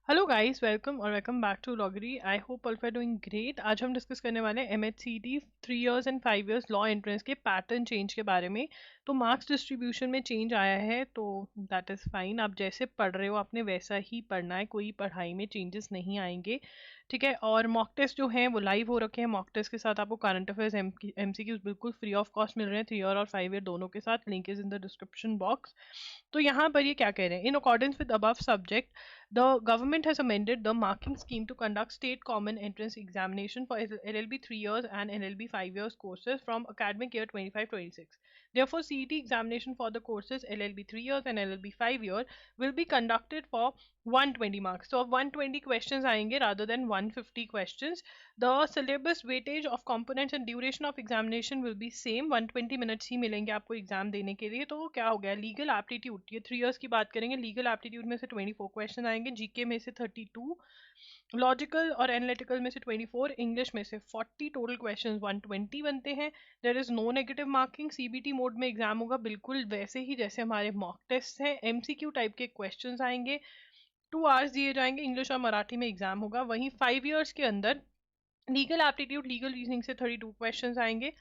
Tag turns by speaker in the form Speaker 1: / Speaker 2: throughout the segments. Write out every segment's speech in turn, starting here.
Speaker 1: Hello guys, welcome back to Logary. I hope all are doing great. आज हम discuss करने वाले हैं MHCT 3 years and 5 years law entrance के pattern change के बारे में। तो मार्क्स डिस्ट्रीब्यूशन में चेंज आया है, तो दैट इज़ फाइन। आप जैसे पढ़ रहे हो आपने वैसा ही पढ़ना है, कोई पढ़ाई में चेंजेस नहीं आएंगे, ठीक है। और मॉक टेस्ट जो हैं वो लाइव हो रखे हैं। मॉक टेस्ट के साथ आपको करंट अफेयर्स एमसीक्यूज बिल्कुल फ्री ऑफ कॉस्ट मिल रहे हैं, 3 ईयर और 5 ईयर दोनों के साथ। Link is in the description box. तो यहाँ पर ये क्या कह रहे हैं, in accordance with above subject the government has amended the marking scheme to conduct state common entrance examination for LLB 3 years and LLB 5 years courses from academic year 25-26. Therefore, CET examination for the courses LLB 3 years and LLB 5 years will be conducted for 120 marks. So, 120 questions आएंगे rather than 150 questions. The syllabus, weightage of components and duration of examination will be same. 120 minutes ही मिलेंगे आपको exam देने के लिए। तो क्या हो गया, लीगल एप्टीट्यूड, ये 3 इयर्स की बात करेंगे। लीगल एप्टीट्यूड में से 24 क्वेश्चन आएंगे, जीके में से 32, लॉजिकल और एनालिटिकल में से 24, इंग्लिश में से 40। टोटल क्वेश्चन 120 बनते हैं। There is no negative marking. CBT mode में एग्जाम होगा बिल्कुल वैसे ही जैसे हमारे मॉक टेस्ट हैं। एमसीक्यू टाइप के क्वेश्चन आएंगे, 2 आवर्स दिए जाएंगे, इंग्लिश और मराठी में एग्जाम होगा। वहीं 5 इयर्स के अंदर लीगल एप्टीट्यूड, लीगल रीजनिंग से 32 क्वेश्चंस आएंगे,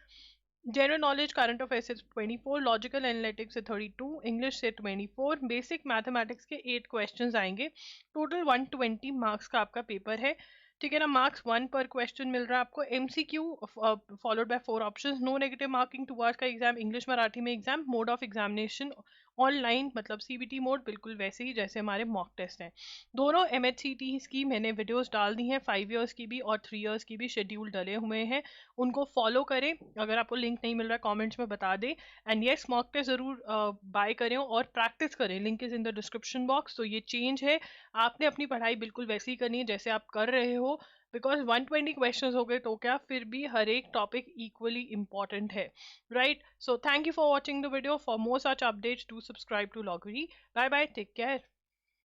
Speaker 1: जनरल नॉलेज करंट अफेयर से 24, लॉजिकल एनालिटिक्स से 32, इंग्लिश से 24, बेसिक मैथमेटिक्स के 8 क्वेश्चंस आएंगे। टोटल 120 मार्क्स का आपका पेपर है, ठीक है ना। मार्क्स 1 पर क्वेश्चन मिल रहा है आपको। MCQ followed by 4 options, no negative marking, 2 hours का एग्जाम, इंग्लिश मराठी में exam, mode of examination online, मतलब सीबीटी मोड बिल्कुल वैसे ही जैसे हमारे मॉक टेस्ट हैं। दोनों एमएचसीटी की मैंने वीडियोस डाल दी हैं, 5 इयर्स की भी और 3 इयर्स की भी शेड्यूल डले हुए हैं, उनको फॉलो करें। अगर आपको लिंक नहीं मिल रहा है कमेंट्स में बता दें। एंड येस, मॉक टेस्ट जरूर बाय करें और प्रैक्टिस करें, link is in the description box. तो ये चेंज है, आपने अपनी पढ़ाई बिल्कुल वैसी ही करनी है जैसे आप कर रहे हो, बिकॉज 120 क्वेश्चंस हो गए तो क्या, फिर भी हर एक टॉपिक इक्वली इंपॉर्टेंट है, right. So thank you for watching the video. For more such updates do subscribe to Logary. Bye bye, take care.